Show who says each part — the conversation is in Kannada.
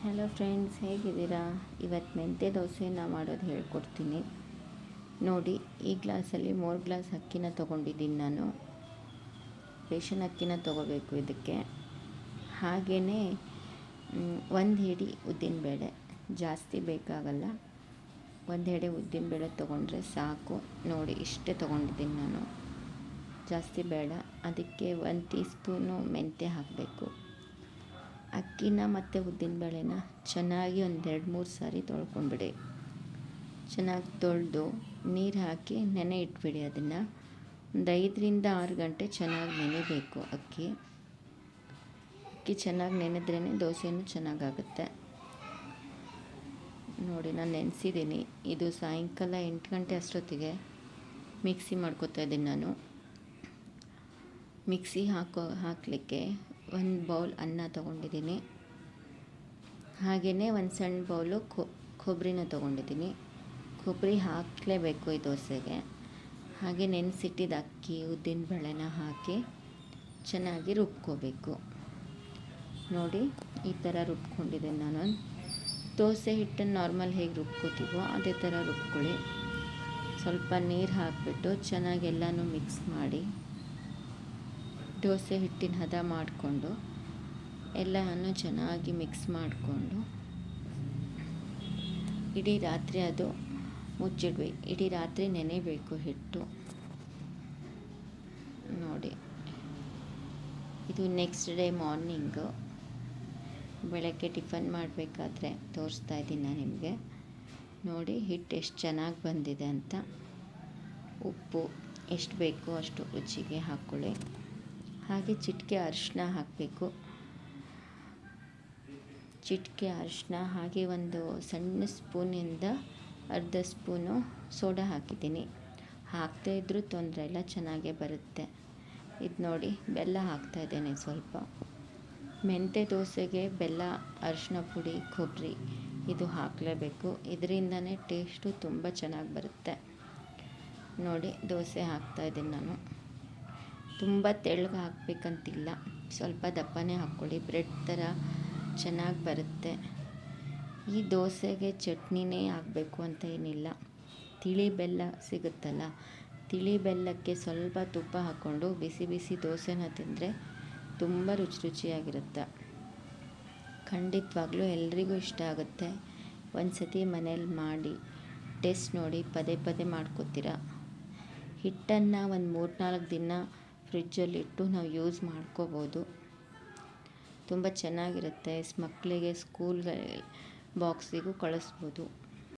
Speaker 1: ಹಲೋ ಫ್ರೆಂಡ್ಸ್, ಹೇಗಿದ್ದೀರಾ? ಇವತ್ತು ಮೆಂತ್ಯ ದೋಸೆನ ಮಾಡೋದು ಹೇಳ್ಕೊಡ್ತೀನಿ ನೋಡಿ. ಈ ಗ್ಲಾಸಲ್ಲಿ 3 ಗ್ಲಾಸ್ ಅಕ್ಕಿನ ತೊಗೊಂಡಿದ್ದೀನಿ ನಾನು. ರೇಷನ್ ಅಕ್ಕಿನ ತೊಗೋಬೇಕು ಇದಕ್ಕೆ. ಹಾಗೆಯೇ 1 ಹಿಡಿ ಉದ್ದಿನಬೇಳೆ, ಜಾಸ್ತಿ ಬೇಕಾಗಲ್ಲ. 1 ಹಿಡಿ ಉದ್ದಿನಬೇಳೆ ತೊಗೊಂಡ್ರೆ ಸಾಕು ನೋಡಿ. ಇಷ್ಟೇ ತೊಗೊಂಡಿದ್ದೀನಿ ನಾನು, ಜಾಸ್ತಿ ಬೇಡ. ಅದಕ್ಕೆ 1 ಟೀ ಸ್ಪೂನು ಮೆಂತ್ಯ ಹಾಕಬೇಕು. ಅಕ್ಕಿನ ಮತ್ತು ಉದ್ದಿನಬೇಳೆನ ಚೆನ್ನಾಗಿ ಒಂದು 2-3 ಸಾರಿ ತೊಳ್ಕೊಂಡ್ಬಿಡಿ. ಚೆನ್ನಾಗಿ ತೊಳೆದು ನೀರು ಹಾಕಿ ನೆನೆ ಇಟ್ಬಿಡಿ. ಅದನ್ನು ಒಂದು 5ರಿಂದ 6 ಗಂಟೆ ಚೆನ್ನಾಗಿ ನೆನೆಬೇಕು. ಅಕ್ಕಿ ಚೆನ್ನಾಗಿ ನೆನೆದ್ರೇ ದೋಸೆನೂ ಚೆನ್ನಾಗಾಗುತ್ತೆ ನೋಡಿ. ನಾನು ನೆನೆಸಿದ್ದೀನಿ. ಇದು ಸಾಯಂಕಾಲ 8 ಗಂಟೆ ಅಷ್ಟೊತ್ತಿಗೆ ಮಿಕ್ಸಿ ಮಾಡ್ಕೊತಾ ಇದ್ದೀನಿ ನಾನು. ಮಿಕ್ಸಿ ಹಾಕಲಿಕ್ಕೆ 1 ಬೌಲ್ ಅನ್ನ ತೊಗೊಂಡಿದ್ದೀನಿ. ಹಾಗೆಯೇ 1 ಸಣ್ಣ ಬೌಲು ಕೊಬ್ಬರಿನ ತೊಗೊಂಡಿದ್ದೀನಿ. ಕೊಬ್ಬರಿ ಹಾಕಲೇಬೇಕು ಈ ದೋಸೆಗೆ. ಹಾಗೆ ನೆನೆಸಿಟ್ಟಿದ್ದ ಅಕ್ಕಿ ಉದ್ದಿನಬೇಳೆನ ಹಾಕಿ ಚೆನ್ನಾಗಿ ರುಬ್ಕೋಬೇಕು ನೋಡಿ. ಈ ಥರ ರುಬ್ಕೊಂಡಿದ್ದೀನಿ ನಾನು. ದೋಸೆ ಹಿಟ್ಟನ್ನು ನಾರ್ಮಲ್ ಹೇಗೆ ರುಬ್ಕೋತೀವೋ ಅದೇ ಥರ ರುಬ್ಕೊಳ್ಳಿ. ಸ್ವಲ್ಪ ನೀರು ಹಾಕಿಬಿಟ್ಟು ಚೆನ್ನಾಗಿ ಎಲ್ಲನೂ ಮಿಕ್ಸ್ ಮಾಡಿ ದೋಸೆ ಹಿಟ್ಟಿನ ಹದ ಮಾಡಿಕೊಂಡು ಎಲ್ಲನೂ ಚೆನ್ನಾಗಿ ಮಿಕ್ಸ್ ಮಾಡಿಕೊಂಡು ಇಡೀ ರಾತ್ರಿ ಅದು ಮುಚ್ಚಿಡ್ಬೇಕು. ಇಡೀ ರಾತ್ರಿ ನೆನೆಬೇಕು ಹಿಟ್ಟು ನೋಡಿ. ಇದು ನೆಕ್ಸ್ಟ್ ಡೇ ಮಾರ್ನಿಂಗು ಬೆಳಗ್ಗೆ ಟಿಫನ್ ಮಾಡಬೇಕಾದ್ರೆ ತೋರಿಸ್ತಾ ಇದ್ದೀನಿ ನಾನು ನಿಮಗೆ ನೋಡಿ. ಹಿಟ್ಟು ಎಷ್ಟು ಚೆನ್ನಾಗಿ ಬಂದಿದೆ ಅಂತ. ಉಪ್ಪು ಎಷ್ಟು ಬೇಕೋ ಅಷ್ಟು ರುಚಿಗೆ ಹಾಕ್ಕೊಳ್ಳಿ. ಹಾಗೆ ಚಿಟಿಕೆ ಅರಿಶಿನ ಹಾಕಬೇಕು. ಚಿಟಿಕೆ ಅರಿಶಿನ, ಹಾಗೆ ಒಂದು ಸಣ್ಣ ಸ್ಪೂನಿಂದ ಅರ್ಧ ಸ್ಪೂನು ಸೋಡಾ ಹಾಕಿದ್ದೀನಿ. ಹಾಕದೇ ಇದ್ದರೂ ತೊಂದರೆ ಇಲ್ಲ, ಚೆನ್ನಾಗೇ ಬರುತ್ತೆ. ಇದು ನೋಡಿ, ಬೆಲ್ಲ ಹಾಕ್ತಾಯಿದ್ದೇನೆ ಸ್ವಲ್ಪ. ಮೆಂತ್ಯ ದೋಸೆಗೆ ಬೆಲ್ಲ, ಅರಿಶಿನ ಪುಡಿ, ಕೊಬ್ಬರಿ ಇದು ಹಾಕಲೇಬೇಕು. ಇದರಿಂದನೇ ಟೇಸ್ಟು ತುಂಬ ಚೆನ್ನಾಗಿ ಬರುತ್ತೆ ನೋಡಿ. ದೋಸೆ ಹಾಕ್ತಾಯಿದ್ದೀನಿ ನಾನು. ತುಂಬ ತೆಳ್ಳಗೆ ಹಾಕಬೇಕಂತಿಲ್ಲ, ಸ್ವಲ್ಪ ದಪ್ಪನೇ ಹಾಕ್ಕೊಳ್ಳಿ. ಬ್ರೆಡ್ ಥರ ಚೆನ್ನಾಗಿ ಬರುತ್ತೆ. ಈ ದೋಸೆಗೆ ಚಟ್ನಿನೇ ಆಗಬೇಕು ಅಂತ ಏನಿಲ್ಲ. ತಿಳಿ ಬೆಲ್ಲ ಸಿಗುತ್ತಲ್ಲ, ತಿಳಿ ಬೆಲ್ಲಕ್ಕೆ ಸ್ವಲ್ಪ ತುಪ್ಪ ಹಾಕ್ಕೊಂಡು ಬಿಸಿ ಬಿಸಿ ದೋಸೆನ ತಿಂದರೆ ತುಂಬ ರುಚಿಯಾಗಿರುತ್ತೆ. ಖಂಡಿತವಾಗ್ಲೂ ಎಲ್ರಿಗೂ ಇಷ್ಟ ಆಗುತ್ತೆ. ಒಂದು ಸತಿ ಮನೇಲಿ ಮಾಡಿ ಟೇಸ್ಟ್ ನೋಡಿ, ಪದೇ ಪದೇ ಮಾಡ್ಕೋತೀರ. ಹಿಟ್ಟನ್ನು ಒಂದು 3-4 ದಿನ ಫ್ರಿಜ್ಜಲ್ಲಿಟ್ಟು ನಾವು ಯೂಸ್ ಮಾಡ್ಕೋಬೋದು. ತುಂಬ ಚೆನ್ನಾಗಿರುತ್ತೆ. ಮಕ್ಕಳಿಗೆ ಸ್ಕೂಲ್ಗೆ ಬಾಕ್ಸಿಗೂ ಕಳಿಸ್ಬೋದು.